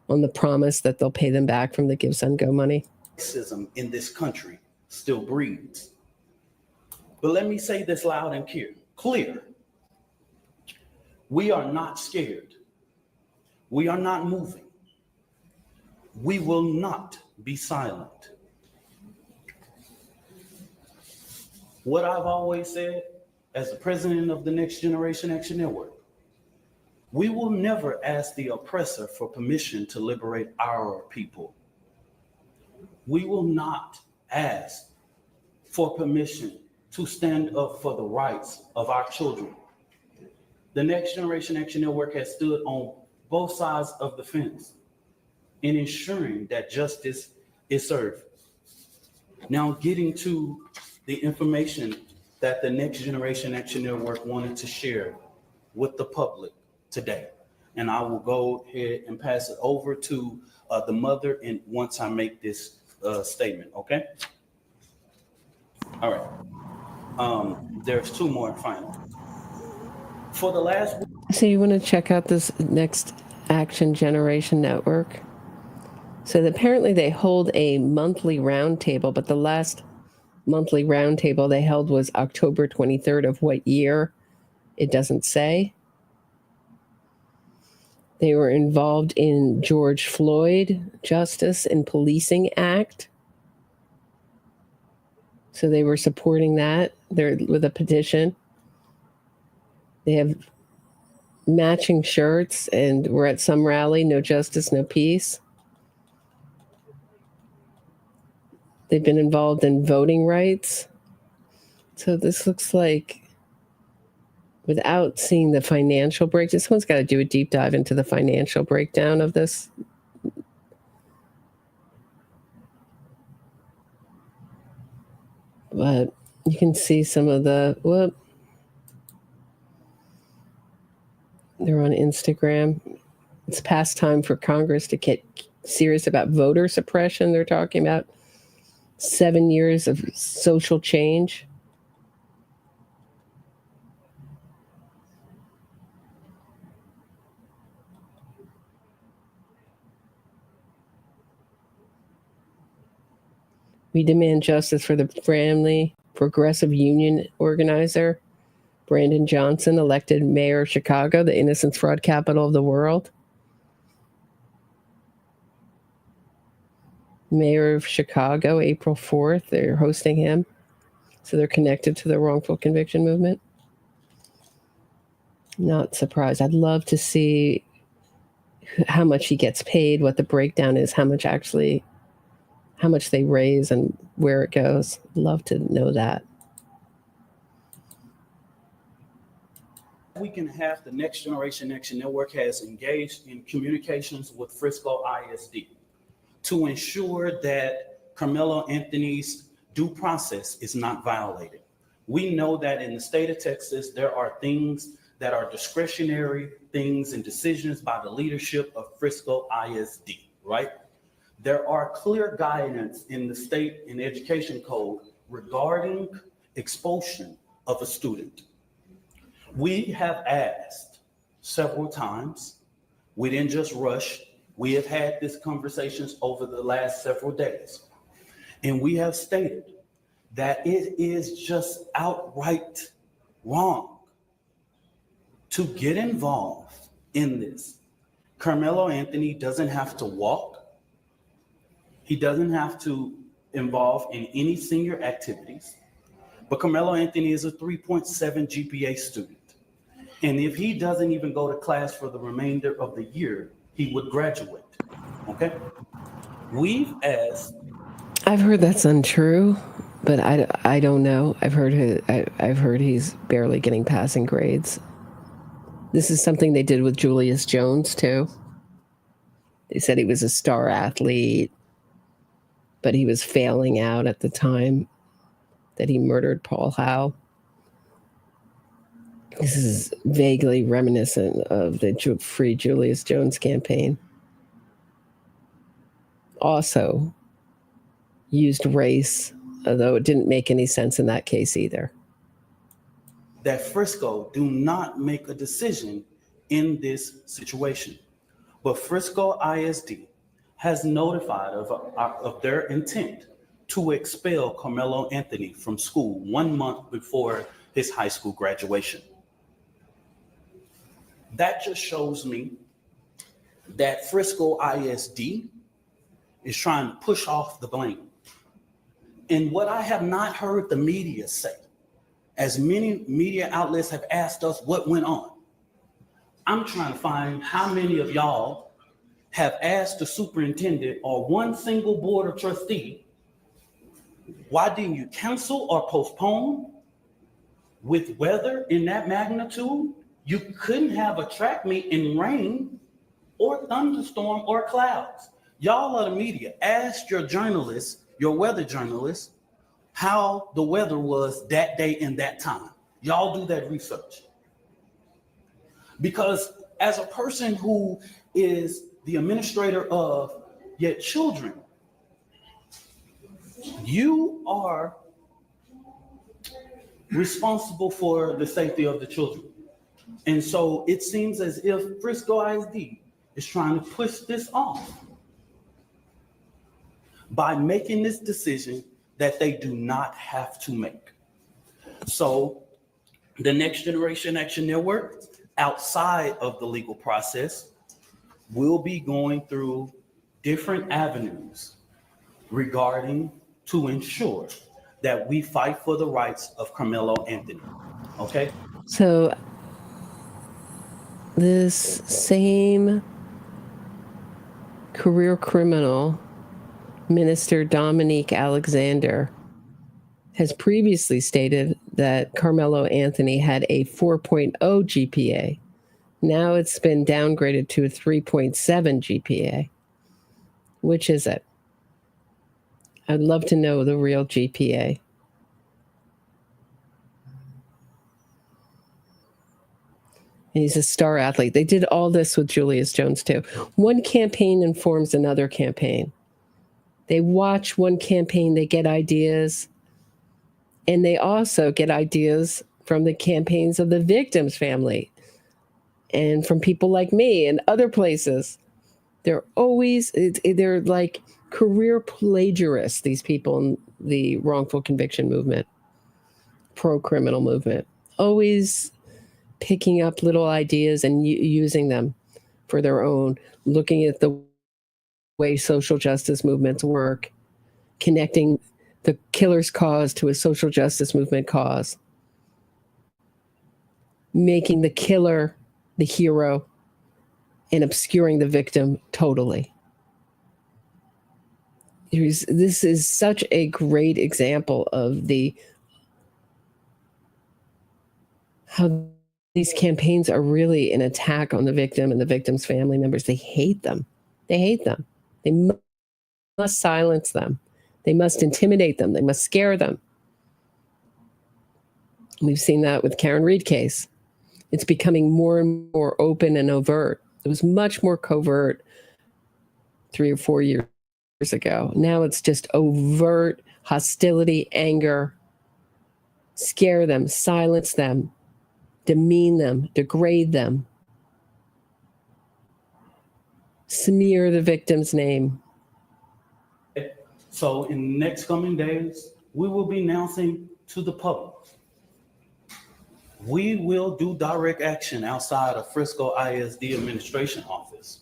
on the promise that they'll pay them back from the Give, Send, Go money.
Racism in this country still breeds. But let me say this loud and clear. We are not scared. We are not moving. We will not be silent. What I've always said as the president of the Next Generation Action Network, we will never ask the oppressor for permission to liberate our people. We will not ask for permission to stand up for the rights of our children. The Next Generation Action Network has stood on both sides of the fence in ensuring that justice is served. Now, getting to the information that the Next Generation Action Network wanted to share with the public today. And I will go ahead and pass it over to the mother, and once I make this statement, okay? All right. There's two more final. For the last week.
So you want to check out this Next Action Generation Network? So apparently they hold a monthly roundtable, but the last monthly roundtable they held was October 23rd of what year? It doesn't say. They were involved in George Floyd Justice and Policing Act. So they were supporting that. They're with a petition. They have matching shirts, and we're at some rally, no justice, no peace. They've been involved in voting rights. So this looks like, without seeing the financial breakdown, someone's got to do a deep dive into the financial breakdown of this. But you can see some of the, they're on Instagram. It's past time for Congress to get serious about voter suppression. They're talking about 7 years of social change. We demand justice for the family. Progressive union organizer Brandon Johnson, elected mayor of Chicago, the innocence fraud capital of the world. Mayor of Chicago, April 4th. They're hosting him. So they're connected to the wrongful conviction movement. Not surprised. I'd love to see how much he gets paid, what the breakdown is, how much they raise and where it goes. Love to know that.
week and a half, the Next Generation Action Network has engaged in communications with Frisco ISD to ensure that Karmelo Anthony's due process is not violated. We know that in the state of Texas, there are things that are discretionary things and decisions by the leadership of Frisco ISD, right? There are clear guidance in the state and education code regarding expulsion of a student. We have asked several times. We didn't just rush. We have had these conversations over the last several days. And we have stated that it is just outright wrong to get involved in this. Karmelo Anthony doesn't have to walk. He doesn't have to involve in any senior activities. But Karmelo Anthony is a 3.7 GPA student. And if he doesn't even go to class for the remainder of the year, he would graduate, okay? We've asked.
I've heard that's untrue, but I don't know. I've heard he's barely getting passing grades. This is something they did with Julius Jones too. They said he was a star athlete, but he was failing out at the time that he murdered Paul Howe. This is vaguely reminiscent of the Free Julius Jones campaign. Also used race, although it didn't make any sense in that case either.
That Frisco do not make a decision in this situation. But Frisco ISD has notified of their intent to expel Karmelo Anthony from school 1 month before his high school graduation. That just shows me that Frisco ISD is trying to push off the blame. And what I have not heard the media say, as many media outlets have asked us what went on, I'm trying to find how many of y'all have asked the superintendent or one single board of trustee, why didn't you cancel or postpone? With weather in that magnitude, you couldn't have a track meet in rain or thunderstorm or clouds. Y'all are the media. Ask your journalists, your weather journalists, how the weather was that day and that time. Y'all do that research. Because as a person who is the administrator of your children, you are responsible for the safety of the children. And so it seems as if Frisco ISD is trying to push this off by making this decision that they do not have to make. So the Next Generation Action Network, outside of the legal process, will be going through different avenues regarding to ensure that we fight for the rights of Karmelo Anthony. Okay?
So this same career criminal, Minister Dominique Alexander, has previously stated that Karmelo Anthony had a 4.0 GPA. Now it's been downgraded to a 3.7 GPA. Which is it? I'd love to know the real GPA. And he's a star athlete. They did all this with Julius Jones too. One campaign informs another campaign. They watch one campaign, they get ideas, and they also get ideas from the campaigns of the victim's family and from people like me and other places. They're like career plagiarists, these people in the wrongful conviction movement, pro-criminal movement, always picking up little ideas and using them for their own, looking at the way social justice movements work, connecting the killer's cause to a social justice movement cause, making the killer the hero and obscuring the victim totally. This is such a great example of how these campaigns are really an attack on the victim and the victim's family members. They hate them. They hate them. They must silence them. They must intimidate them. They must scare them. We've seen that with Karen Reed case. It's becoming more and more open and overt. It was much more covert 3 or 4 years ago. Now it's just overt hostility, anger. Scare them, silence them, demean them, degrade them, smear the victim's name.
So in the next coming days, we will be announcing to the public, we will do direct action outside of Frisco ISD administration office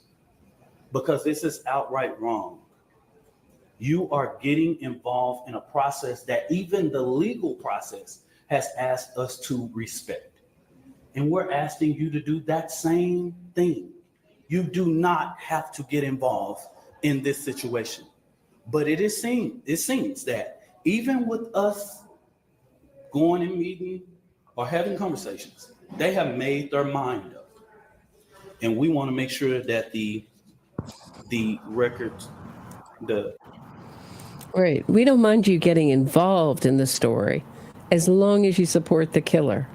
because this is outright wrong. You are getting involved in a process that even the legal process has asked us to respect. And we're asking you to do that same thing. You do not have to get involved in this situation. But it seems that even with us going and meeting or having conversations, they have made their mind up. And we want to make sure that the records,
Right. We don't mind you getting involved in the story as long as you support the killer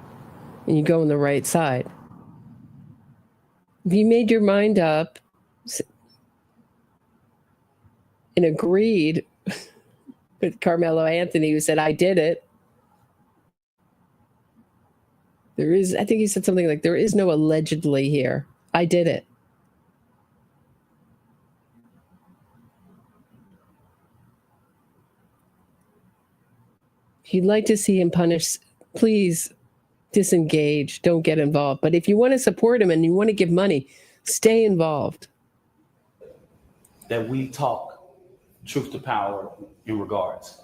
and you go on the right side. If you made your mind up and agreed with Karmelo Anthony, who said, I did it. I think he said something like, there is no allegedly here. I did it. If you'd like to see him punished, please disengage. Don't get involved. But if you want to support him and you want to give money, stay involved.
that we talk truth to power in regards.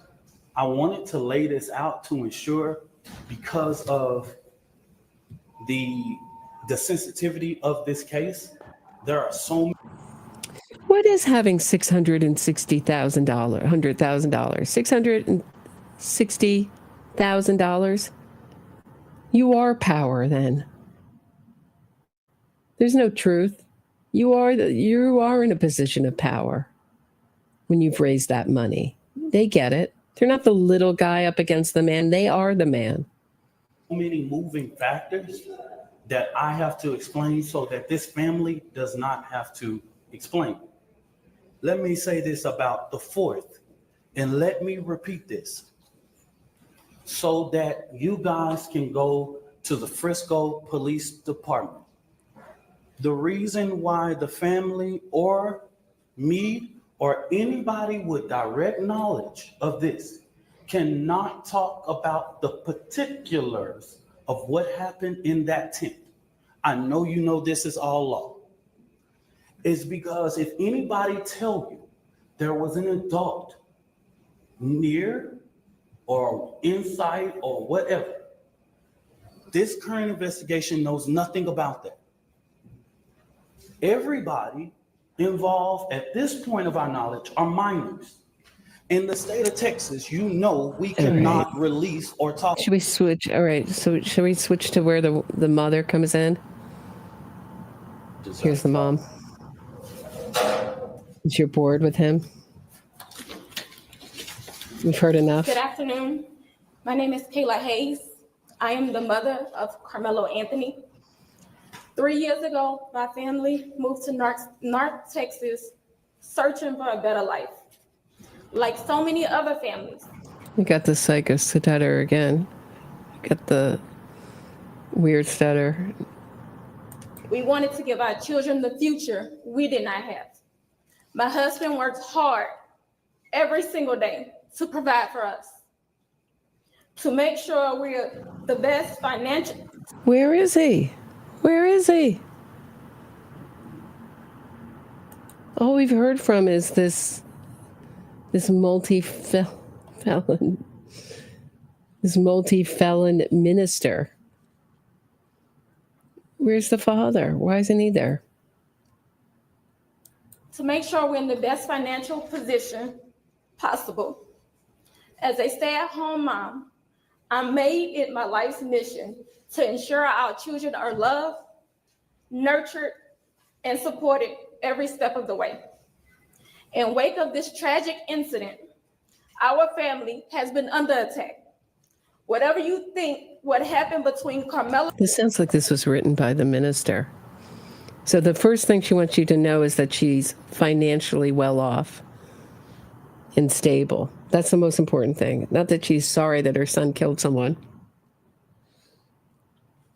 I wanted to lay this out to ensure, because of the sensitivity of this case, there are so many.
What is having $660,000, $100,000, $660,000? You are power then. There's no truth. You are in a position of power when you've raised that money. They get it. They're not the little guy up against the man. They are the man.
So many moving factors that I have to explain so that this family does not have to explain. Let me say this about the fourth, and let me repeat this so that you guys can go to the Frisco Police Department. The reason why the family or me or anybody with direct knowledge of this cannot talk about the particulars of what happened in that tent, I know you know this is all law, is because if anybody tell you there was an adult near or inside or whatever, this current investigation knows nothing about that. Everybody involved at this point of our knowledge are minors. In the state of Texas, you know we cannot release or talk.
Should we switch? All right. So should we switch to where the mother comes in? Here's the mom. Is you're bored with him? We've heard enough.
Good afternoon. My name is Kayla Hayes. I am the mother of Karmelo Anthony. 3 years ago, my family moved to North Texas, searching for a better life. Like so many other families.
You got the psycho stutter again. You got the weird stutter.
We wanted to give our children the future we did not have. My husband works hard every single day to provide for us, to make sure we're the best financial.
Where is he? Where is he? All we've heard from is this multi-felon minister. Where's the father? Why isn't he there?
To make sure we're in the best financial position possible. As a stay-at-home mom, I made it my life's mission to ensure our children are loved, nurtured, and supported every step of the way. In wake of this tragic incident, our family has been under attack. Whatever you think what happened between Karmelo.
This sounds like this was written by the minister. So the first thing she wants you to know is that she's financially well off and stable. That's the most important thing. Not that she's sorry that her son killed someone.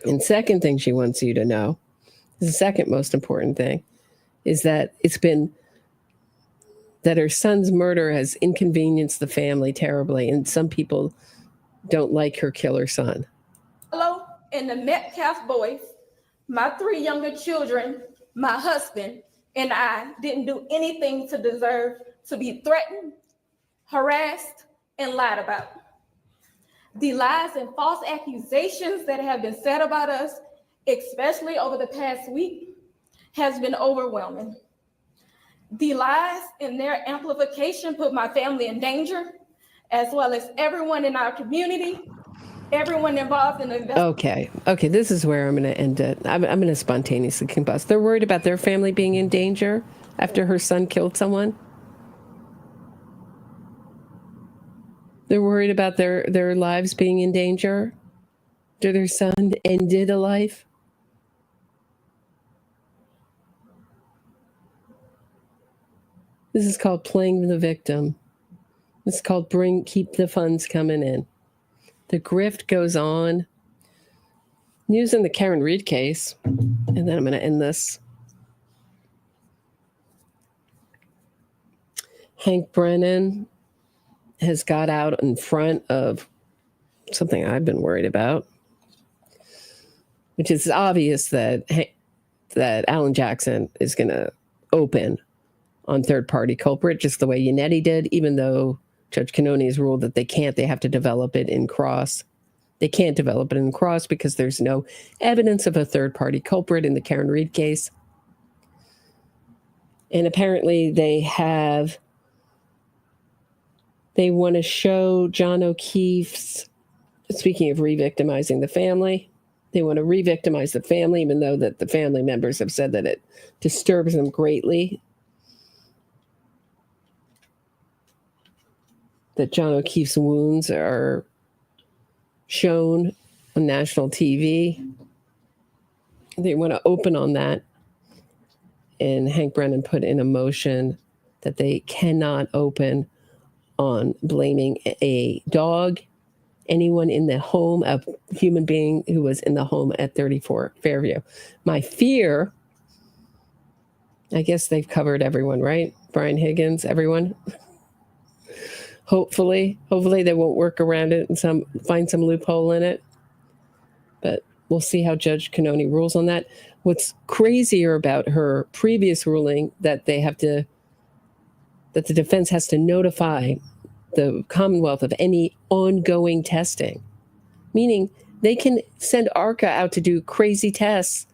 And second thing she wants you to know, the second most important thing, is that that her son's murder has inconvenienced the family terribly, and some people don't like her killer son.
Hello, and the Metcalf boys, my 3 younger children, my husband, and I didn't do anything to deserve to be threatened, harassed, and lied about. The lies and false accusations that have been said about us, especially over the past week, has been overwhelming. The lies and their amplification put my family in danger, as well as everyone in our community, everyone involved in the investigation.
Okay, this is where I'm going to end it. I'm going to spontaneously combust. They're worried about their family being in danger after her son killed someone. They're worried about their lives being in danger after their son ended a life. This is called playing the victim. It's called keep the funds coming in. The grift goes on. News in the Karen Reed case, and then I'm going to end this. Hank Brennan has got out in front of something I've been worried about, which is obvious that Alan Jackson is going to open on third-party culprit, just the way Yannetti did, even though Judge Cannone has ruled that they can't. They have to develop it in cross. They can't develop it in cross because there's no evidence of a third-party culprit in the Karen Reed case. And apparently they want to show John O'Keefe's, speaking of re-victimizing the family, they want to re-victimize the family, even though that the family members have said that it disturbs them greatly that John O'Keefe's wounds are shown on national TV. They want to open on that. And Hank Brennan put in a motion that they cannot open on blaming a dog, anyone in the home, a human being who was in the home at 34 Fairview. My fear, I guess they've covered everyone, right? Brian Higgins, everyone. Hopefully they won't work around it and find some loophole in it. But we'll see how Judge Cannone rules on that. What's crazier about her previous ruling that the defense has to notify the Commonwealth of any ongoing testing, meaning they can send ARCA out to do crazy tests.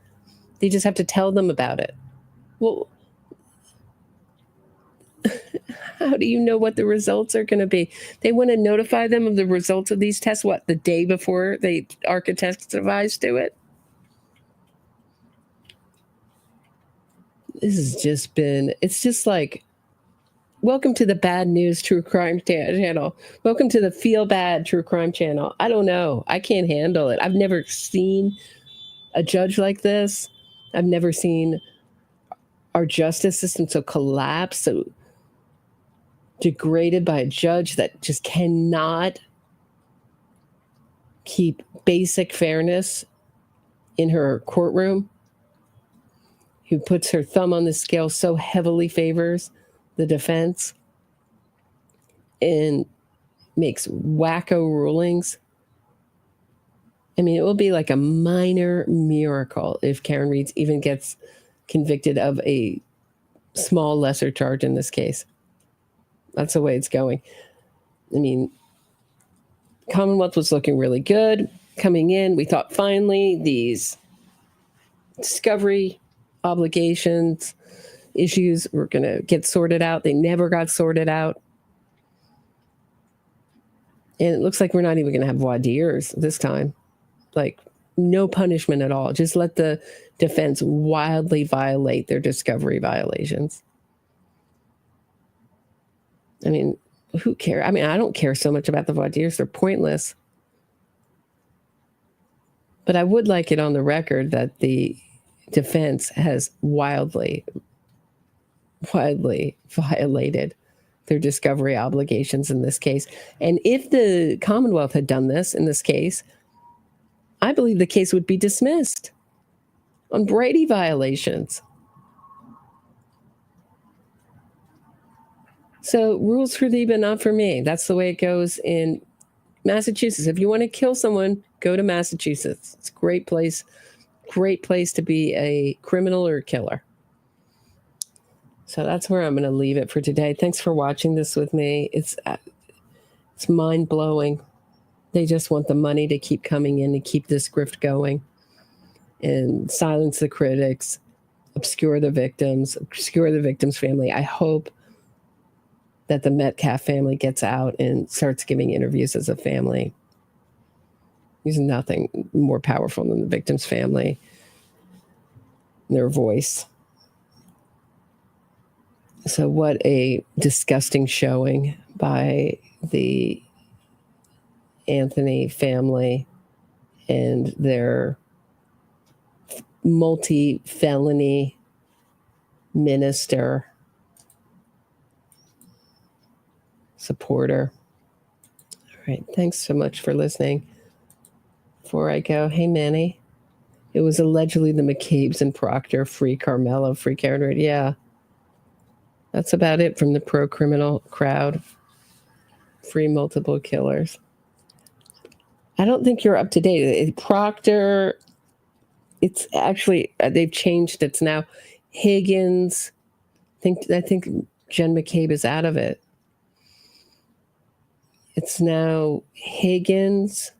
They just have to tell them about it. Well, how do you know what the results are going to be? They want to notify them of the results of these tests, the day before ARCA testifies to it? This has just been, it's just like, welcome to the bad news true crime channel. Welcome to the feel bad true crime channel. I don't know. I can't handle it. I've never seen a judge like this. I've never seen our justice system so collapsed, so degraded by a judge that just cannot keep basic fairness in her courtroom, who puts her thumb on the scale so heavily favors the defense and makes wacko rulings. I mean, it will be like a minor miracle if Karen Reed even gets convicted of a small lesser charge in this case. That's the way it's going. I mean, Commonwealth was looking really good coming in. We thought finally these discovery obligations issues were going to get sorted out. They never got sorted out. And it looks like we're not even going to have voir dires this time. Like, no punishment at all. Just let the defense wildly violate their discovery violations. I mean, who cares? I mean, I don't care so much about the voir dires. They're pointless. But I would like it on the record that the defense has wildly violated their discovery obligations in this case. And if the Commonwealth had done this in this case, I believe the case would be dismissed on Brady violations. So rules for thee, but not for me. That's the way it goes in Massachusetts. If you want to kill someone, go to Massachusetts. It's a great place to be a criminal or a killer. So that's where I'm going to leave it for today. Thanks for watching this with me. It's mind-blowing. They just want the money to keep coming in and keep this grift going and silence the critics, obscure the victims family. I hope that the Metcalf family gets out and starts giving interviews as a family. There's nothing more powerful than the victim's family, their voice. So what a disgusting showing by the Anthony family and their multi-felony minister supporter. All right. Thanks so much for listening. Before I go, hey, Manny, it was allegedly the McCabe's and Proctor, free Karmelo, free Karen. Yeah. That's about it from the pro-criminal crowd. Free multiple killers. I don't think you're up to date. Proctor, it's actually, they've changed. It's now Higgins. I think Jen McCabe is out of it. It's now Higgins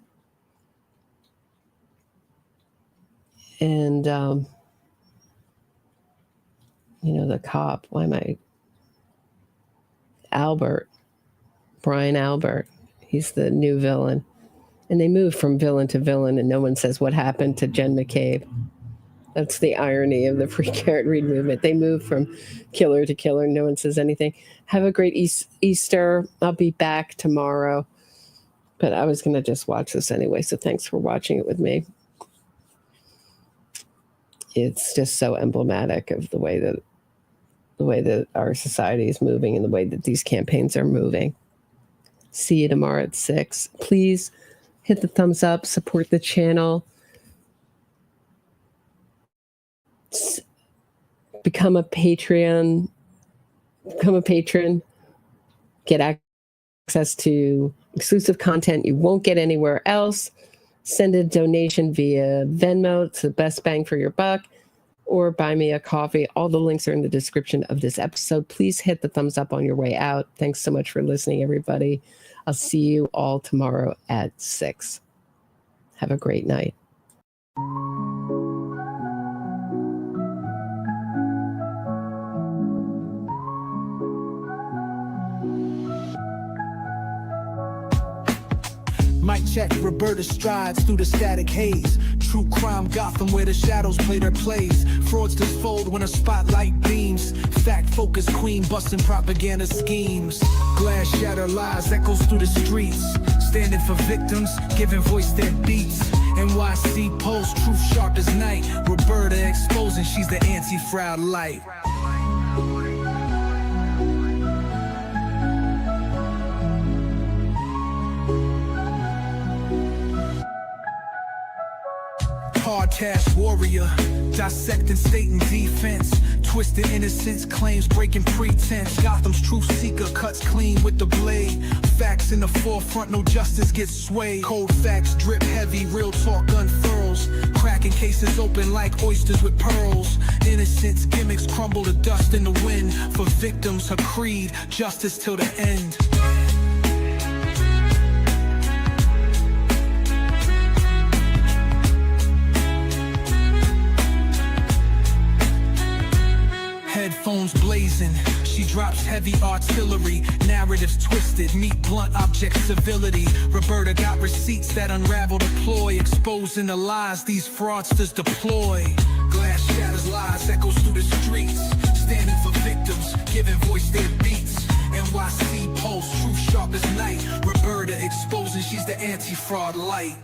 and, the cop. Why am I? Brian Albert. He's the new villain. And they move from villain to villain, and no one says what happened to Jen McCabe. That's the irony of the Free Karen Reed movement. They move from killer to killer, and no one says anything. Have a great Easter. I'll be back tomorrow. But I was going to just watch this anyway, so thanks for watching it with me. It's just so emblematic of the way that our society is moving and the way that these campaigns are moving. See you tomorrow at 6. Please hit the thumbs up, support the channel. Become a patron. Get access to exclusive content you won't get anywhere else. Send a donation via Venmo. It's the best bang for your buck. Or buy me a coffee. All the links are in the description of this episode. Please hit the thumbs up on your way out. Thanks so much for listening, everybody. I'll see you all tomorrow at 6. Have a great night.
Mic check, Roberta strides through the static haze. True crime Gotham where the shadows play their plays. Fraudsters fold when a spotlight beams. Fact focused queen busting propaganda schemes. Glass shatter lies echoes through the streets. Standing for victims, giving voice their beats. NYC Post, truth sharp as night. Roberta exposing she's the anti-fraud light. Hard cash warrior, dissecting state and defense. Twisted innocence, claims breaking pretense. Gotham's truth seeker cuts clean with the blade. Facts in the forefront, no justice gets swayed. Cold facts drip heavy, real talk unfurls. Cracking cases open like oysters with pearls. Innocence gimmicks crumble to dust in the wind. For victims, her creed, justice till the end. Headphones blazing, she drops heavy artillery. Narratives twisted, meet blunt object civility. Roberta got receipts that unravel the ploy, exposing the lies these fraudsters deploy. Glass shatters lies, echoes through the streets, standing for victims, giving voice their beats. NYC Pulse, truth sharp as night. Roberta exposing, she's the anti-fraud light.